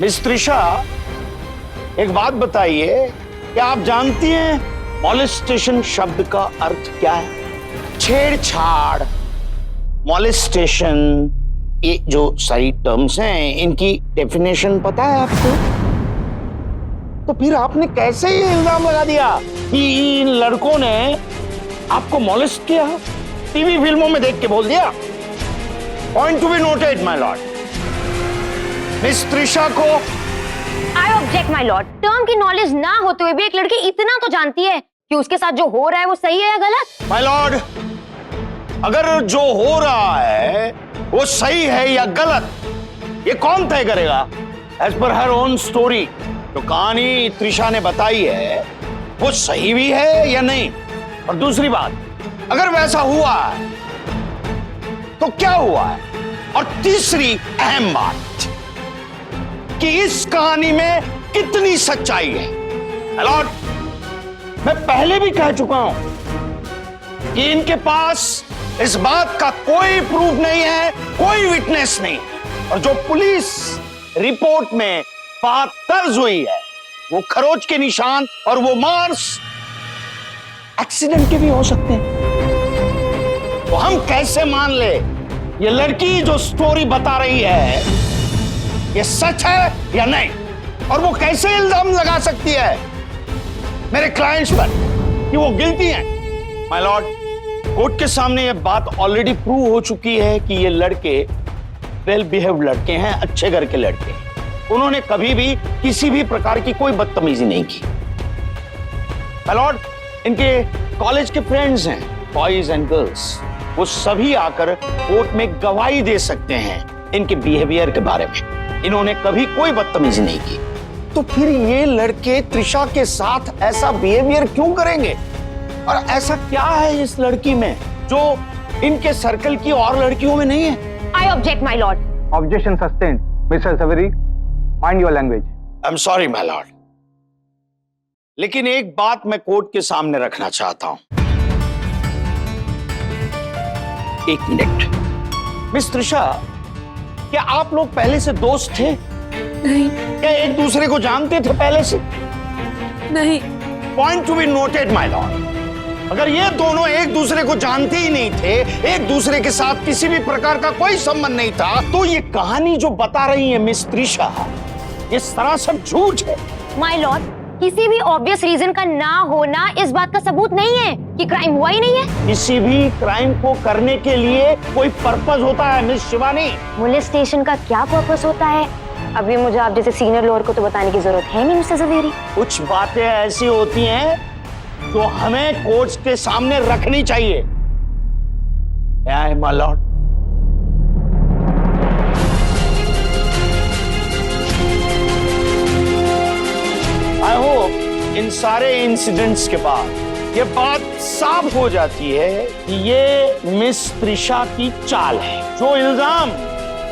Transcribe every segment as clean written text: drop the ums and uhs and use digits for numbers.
Miss Trisha, एक बात बताइए, क्या आप जानती हैं मॉलेस्टेशन शब्द का अर्थ क्या है? छेड़छाड़, मॉलेस्टेशन, ये जो सारी टर्म्स हैं, इनकी डेफिनेशन पता है आपको? तो फिर आपने कैसे ये इल्जाम लगा दिया कि इन लड़कों ने आपको मॉलेस्ट किया? टीवी फिल्मों में देख के बोल दिया? Point to be noted my lord. Miss Trisha को I object my lord. Term की नॉलेज ना होते हुए भी एक लड़की इतना तो जानती है कि उसके साथ जो हो रहा है वो सही है या गलत। माय लॉर्ड, अगर जो हो रहा है वो सही है या गलत, ये कौन तय करेगा? As per her own story, जो कहानी त्रिशा ने बताई है वो सही भी है या नहीं। और दूसरी बात, अगर वैसा हुआ है तो क्या हुआ है? और तीसरी अहम बात कि इस कहानी में कितनी सच्चाई है। लॉर्ड, मैं पहले भी कह चुका हूं कि इनके पास इस बात का कोई प्रूफ नहीं है, कोई विटनेस नहीं। और जो पुलिस रिपोर्ट में बात दर्ज हुई है वो खरोच के निशान और वो मार्क्स एक्सीडेंट के भी हो सकते हैं। तो हम कैसे मान ले ये लड़की जो स्टोरी बता रही है ये सच है या नहीं? और वो कैसे इल्जाम लगा सकती है मेरे क्लाइंट्स पर कि वो गिल्टी हैं? माय लॉर्ड, कोर्ट के सामने ये बात ऑलरेडी प्रूव हो चुकी है कि ये लड़के वेल बिहेव्ड लड़के हैं, अच्छे घर के लड़के। उन्होंने कभी भी किसी भी प्रकार की कोई बदतमीजी नहीं की। माय लॉर्ड, इनके कॉलेज के फ्रेंड्स हैं, बॉयज एंड गर्ल्स, वो सभी आकर कोर्ट में गवाही दे सकते हैं इनके बिहेवियर के बारे में। इन्होंने कभी कोई बदतमीजी नहीं की। तो फिर ये लड़के त्रिशा के साथ ऐसा बिहेवियर क्यों करेंगे? और ऐसा क्या है इस लड़की में जो इनके सर्कल की और लड़कियों में नहीं है? I object my lord. Objection sustained. Mister Saveri, mind your language. I am sorry my lord, लेकिन एक बात मैं कोर्ट के सामने रखना चाहता हूं। एक मिनट। मिस त्रिशा, क्या आप लोग पहले से दोस्त थे? नहीं। क्या एक दूसरे को जानते थे पहले से? नहीं। Point to be noted my Lord. अगर ये दोनों एक दूसरे को जानते ही नहीं थे, एक दूसरे के साथ किसी भी प्रकार का कोई संबंध नहीं था, तो ये कहानी जो बता रही है मिस त्रिशा, ये सरासर झूठ है। माय लॉर्ड, किसी भी ऑब्वियस रीजन का ना होना इस बात का सबूत नहीं है कि क्राइम हुआ ही नहीं है। किसी भी क्राइम को करने के लिए कोई पर्पस होता है मिस शिवानी। मोलेस्टेशन का क्या पर्पस होता है? अभी मुझे आप जैसे सीनियर लॉयर को तो बताने की जरूरत है नहीं मिस्टर ज़वेरी। कुछ बातें ऐसी होती हैं जो हमें कोर्ट के सामने रखनी चाहिए। माय लॉर्ड, आई होप इन सारे इंसिडेंट्स के बाद ये बात साफ हो जाती है कि ये मिस त्रिशा की चाल है। जो इल्जाम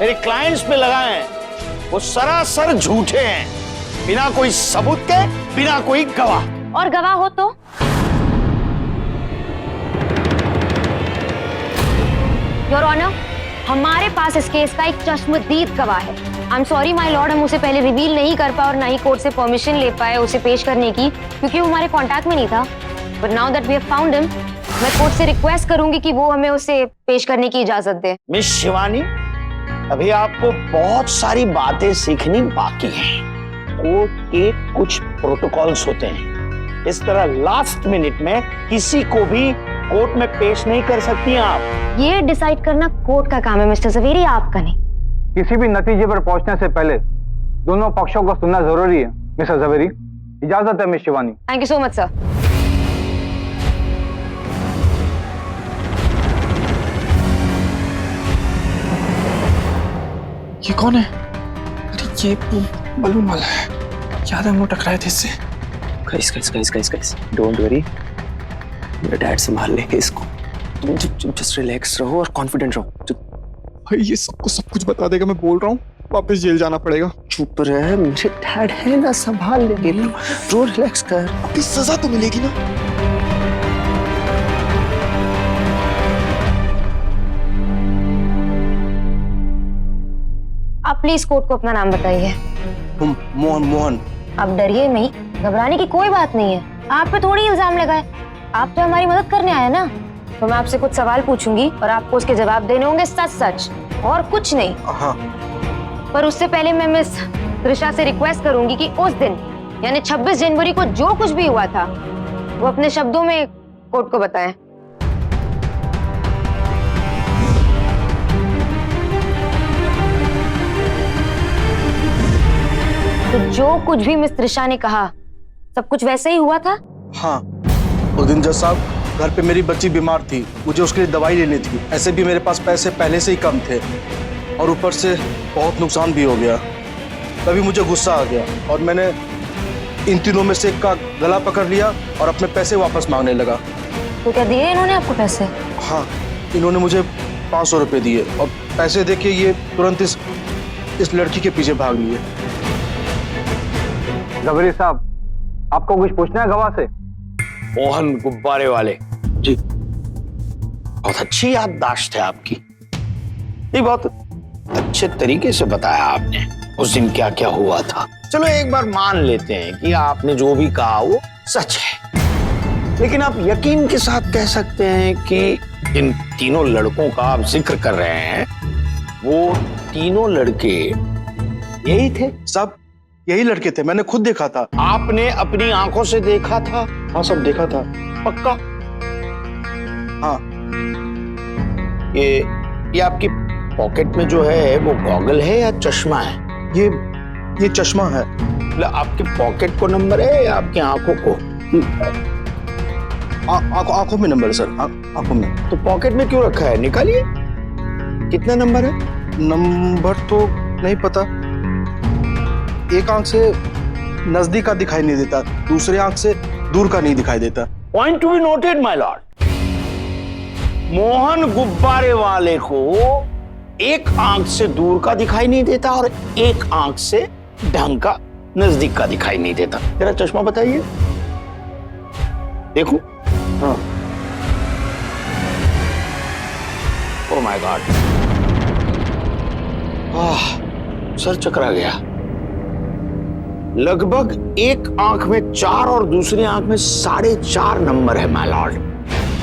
मेरे क्लाइंट्स पे लगाए हैं वो सरासर झूठे हैं, बिना कोई सबूत के, बिना कोई गवाह। और गवाह हो तो? योर ऑनर, हमारे पास इस केस का एक चश्मदीद गवाह है। आई एम सॉरी माय लॉर्ड, हम उसे पहले रिवील नहीं कर पाए और ना ही कोर्ट से परमिशन ले पाए उसे पेश करने की, क्योंकि वो हमारे कांटेक्ट में नहीं था। But now that we have found him, मैं कोर्ट से रिक्वेस्ट करूंगी कि वो हमें उसे पेश करने की इजाजत दे। मिस शिवानी, अभी आपको बहुत सारी बातें सीखनी बाकी हैं। कोर्ट के कुछ प्रोटोकॉल्स होते हैं, इस तरह लास्ट मिनट में किसी को भी कोर्ट में पेश नहीं कर सकती हैं आप। ये डिसाइड करना कोर्ट का काम है मिस्टर ज़वेरी, आपका नहीं। किसी भी नतीजे पर पहुंचने से पहले दोनों पक्षों को सुनना जरूरी है। मिस्टर ज़वेरी, इजाजत है miss Shivani. Thank you so much sir. ये कौन है? अरे ये बलून वाला है, याद है हम लोग टकराए थे इससे। गाइस, डोंट वरी, मेरा डैड संभाल लेंगे इसको। तुम जस्ट रिलैक्स रहो और कॉन्फिडेंट रहो। भाई ये सबको सब कुछ बता देगा, मैं बोल रहा हूँ वापस जेल जाना पड़ेगा। चुप रह, मेरे डैड है ना, संभाल लेंगे। रो, रिलैक्स कर। अभी सजा तो मिलेगी ना। आप प्लीज कोर्ट को अपना नाम बताइए। मोहन मोहन। आप डरिए नहीं, घबराने की कोई बात नहीं है। आप पे थोड़ी इल्जाम लगाए, आप तो हमारी मदद करने आए ना। तो मैं आपसे कुछ सवाल पूछूंगी और आपको उसके जवाब देने होंगे सच सच और कुछ नहीं। हाँ। पर उससे पहले मैं मिस त्रिशा से रिक्वेस्ट करूंगी कि उस दिन यानी 26 जनवरी को जो कुछ भी हुआ था वो अपने शब्दों में कोर्ट को बताएं। तो जो कुछ भी मिस त्रिशा ने कहा सब कुछ वैसे ही हुआ था? हाँ, उस दिन जज साहब घर पे मेरी बच्ची बीमार थी, मुझे उसके लिए दवाई लेनी थी। ऐसे भी मेरे पास पैसे पहले से ही कम थे और ऊपर से बहुत नुकसान भी हो गया। तभी मुझे गुस्सा आ गया और मैंने इन तीनों में से एक का गला पकड़ लिया और अपने पैसे वापस मांगने लगा। तो क्या दिए इन्होंने आपको पैसे? हाँ, इन्होंने मुझे 500 रुपये दिए और पैसे देके ये तुरंत इस लड़की के पीछे भाग लिए। जवेरी साहब, आपको कुछ पूछना है गवाह से? मोहन गुब्बारे वाले जी। बहुत अच्छी याददाश्त है आपकी। ये बहुत अच्छे तरीके से बताया आपने उस दिन क्या क्या हुआ था। चलो एक बार मान लेते हैं कि आपने जो भी कहा वो सच है, लेकिन आप यकीन के साथ कह सकते हैं कि इन तीनों लड़कों का आप जिक्र कर रहे हैं वो तीनों लड़के यही थे? सब यही लड़के थे, मैंने खुद देखा था। आपने अपनी आंखों से देखा था? हाँ, सब देखा था। पक्का? हाँ। ये आपकी पॉकेट में जो है वो गॉगल है या चश्मा है? ये चश्मा है। मतलब आपके पॉकेट को नंबर है या आपकी आंखों को? आंखों में नंबर है सर, आंखों में। तो पॉकेट में क्यों रखा है? निकालिए। कितना नंबर है? नंबर तो नहीं पता। एक आंख से नजदीक का दिखाई नहीं देता, दूसरे आंख से दूर का नहीं दिखाई देता। Point to be noted my lord. Mohan गुब्बारे वाले को एक आंख से दूर का दिखाई नहीं देता और एक आंख से ढंग का नजदीक का दिखाई नहीं देता। तेरा चश्मा बताइए, देखो। हाँ। ओह माय गॉड, सर चकरा गया। लगभग एक आंख में 4 और दूसरी आंख में 4.5 नंबर है माय लॉर्ड।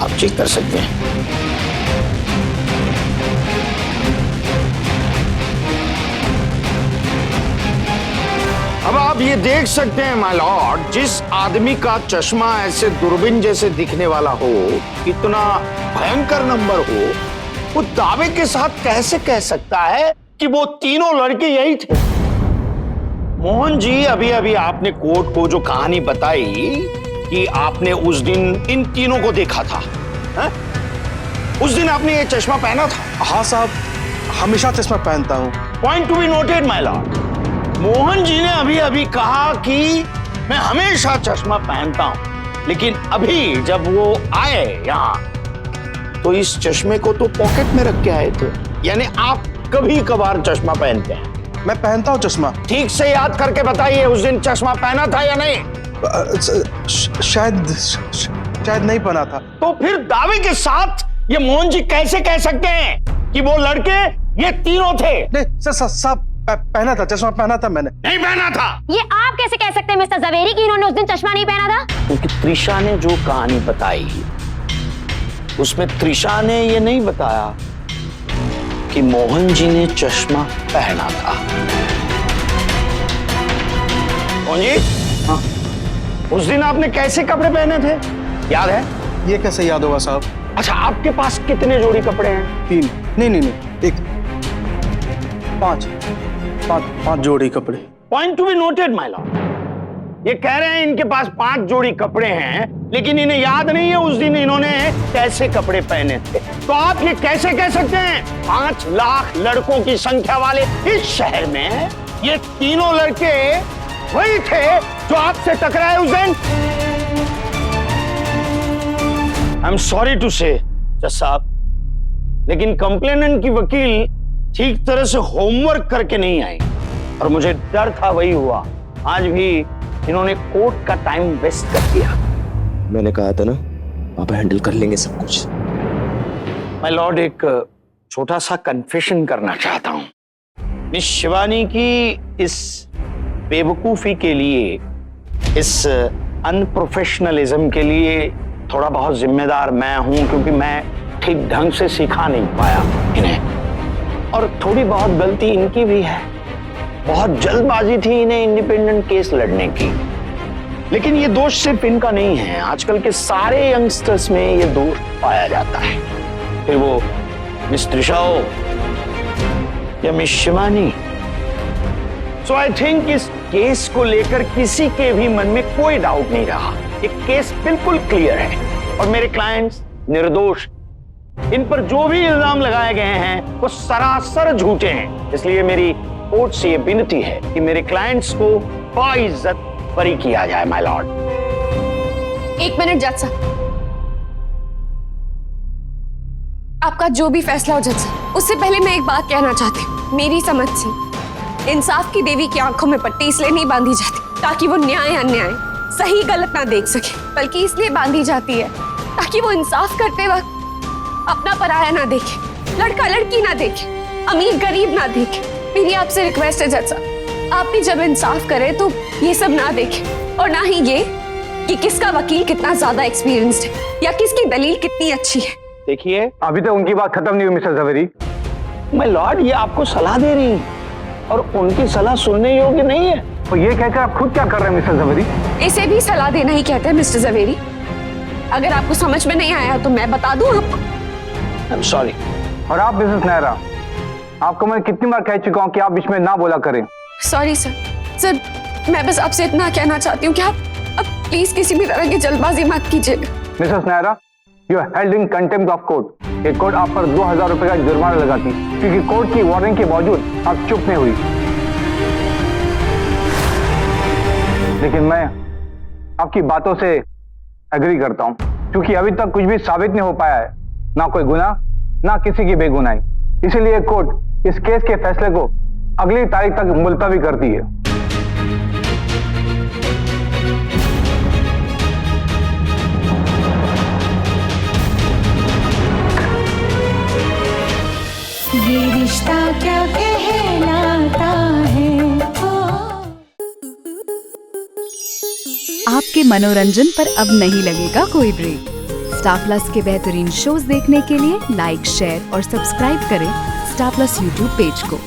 आप चेक कर सकते हैं। अब आप ये देख सकते हैं माय लॉर्ड, जिस आदमी का चश्मा ऐसे दूरबीन जैसे दिखने वाला हो, इतना भयंकर नंबर हो, वो दावे के साथ कैसे कह सकता है कि वो तीनों लड़के यही थे? मोहन जी, अभी अभी आपने कोर्ट को जो कहानी बताई कि आपने उस दिन इन तीनों को देखा था, है? उस दिन आपने ये चश्मा पहना था? हाँ साहब, हमेशा चश्मा पहनता हूँ। Point to be noted my lord. Mohan ji ने अभी अभी कहा कि मैं हमेशा चश्मा पहनता हूं, लेकिन अभी जब वो आए यहां तो इस चश्मे को तो पॉकेट में रख के आए थे। यानी आप कभी कभार चश्मा पहनते हैं? मैं पहनता हूँ चश्मा। ठीक से याद करके बताइए, उस दिन चश्मा पहना था या नहीं? शायद नहीं पहना था। तो फिर दावे के साथ ये मोहन जी कैसे कह सकते हैं कि वो लड़के ये तीनों थे? नहीं सर, साहब पहना था, चश्मा पहना था मैंने। नहीं पहना था? ये आप कैसे कह सकते हैं मिस्टर जवेरी कि इन्होंने उस दिन चश्मा नहीं पहना था? क्योंकि त्रिशा ने जो कहानी बताई उसमें त्रिशा ने ये नहीं बताया कि मोहन जी ने चश्मा पहना था। मोहन जी, हाँ। उस दिन आपने कैसे कपड़े पहने थे, याद है? ये कैसे याद होगा साहब? अच्छा, आपके पास कितने जोड़ी कपड़े हैं? 3। नहीं, एक 5 जोड़ी कपड़े। Point to be noted my Lord. ये कह रहे हैं इनके पास 5 जोड़ी कपड़े हैं, लेकिन इन्हें याद नहीं है उस दिन इन्होंने कैसे कपड़े पहने थे। तो आप ये कैसे कह सकते हैं? 5 लाख लड़कों की संख्या वाले इस शहर में ये तीनों लड़के वही थे जो आपसे टकराए उस दिन? आई एम सॉरी टू से जज साहब, लेकिन कंप्लेनेंट की वकील ठीक तरह से होमवर्क करके नहीं आई और मुझे डर था वही हुआ। आज भी इन्होंने कोर्ट का टाइम वेस्ट कर दिया। मैंने कहा था ना, पापा हैंडल कर लेंगे सब कुछ। माय लॉर्ड, एक छोटा सा कन्फेशन करना चाहता हूं। मिस शिवानी की इस बेवकूफी के लिए, इस अनप्रोफेशनलिज्म के लिए थोड़ा बहुत जिम्मेदार मैं हूं, क्योंकि मैं ठीक ढंग से सिखा नहीं पाया इन्हें, और थोड़ी बहुत गलती इनकी भी है। बहुत जल्दबाजी थी इन्हें इंडिपेंडेंट केस लड़ने की। लेकिन ये दोष सिर्फ इनका नहीं है, आजकल के सारे यंगस्टर्स में ये दोष पाया जाता है, फिर वो मिस त्रिशा हो या miss Shivani. So I think इस केस को लेकर किसी के भी मन में कोई डाउट नहीं रहा। ये केस बिल्कुल क्लियर है और मेरे क्लाइंट्स निर्दोष। इन पर जो भी इल्जाम लगाए गए हैं वो सरासर झूठे हैं। इसलिए मेरी कोर्ट से ये विनती है कि मेरे क्लाइंट्स को बाइज्जत बरी किया जाए, माय लॉर्ड। एक मिनट जज साहब, आपका जो भी फैसला हो जज साहब, उससे पहले मैं एक बात कहना चाहती हूँ। मेरी समझ से इंसाफ की देवी की आंखों में पट्टी इसलिए नहीं बांधी जाती ताकि वो न्याय अन्याय, सही गलत ना देख सके, बल्कि इसलिए बांधी जाती है ताकि वो इंसाफ करते वक्त अपना पराया ना देखे, लड़का लड़की ना देखे, अमीर गरीब ना देखे। मेरी आपसे रिक्वेस्ट है जज साहब, आप भी जब इंसाफ करें तो ये सब ना देखें, और ना ही ये कि किसका वकील कितना ज्यादा एक्सपीरियंस्ड है या किसकी दलील कितनी अच्छी है। देखिए, अभी तक उनकी बात खत्म नहीं हुई मिस्टर जवेरी। माय लॉर्ड, ये आपको सलाह दे रही हैं और उनकी सलाह सुनने योग्य नहीं है। तो ये कहकर आप खुद क्या कर रहे हैं मिस्टर जवेरी? इसे भी सलाह देना ही कहते हैं मिस्टर जवेरी। अगर आपको समझ में नहीं आया तो मैं बता दूं आपको। I'm sorry. और आप मिसेस नेहरा, आपको मैं कितनी बार कह चुका हूँ कि आप बीच में ना बोला करें। Sorry sir. सर, मैं बस आपसे इतना कहना चाहती हूँ कि आप अब प्लीज किसी भी तरह की जल्दबाजी मत कीजिएगा। Mrs Nehra, you are held in contempt of court. ये कोर्ट आप पर 2000 रुपए का जुर्माना लगाती क्योंकि कोर्ट की वार्निंग के बावजूद आप चुप नहीं हुई। लेकिन मैं आपकी बातों से एग्री करता हूँ, क्योंकि अभी तक कुछ भी साबित नहीं हो पाया है, ना कोई गुनाह ना किसी की बेगुनाही। इसीलिए कोर्ट इस केस के फैसले को अगली तारीख तक मुलतवी करती है। ये रिश्ता क्या कहलाता है। आपके मनोरंजन पर अब नहीं लगेगा कोई ब्रेक। स्टार प्लस के बेहतरीन शोज देखने के लिए लाइक, शेयर और सब्सक्राइब करें स्टार प्लस यूट्यूब पेज को।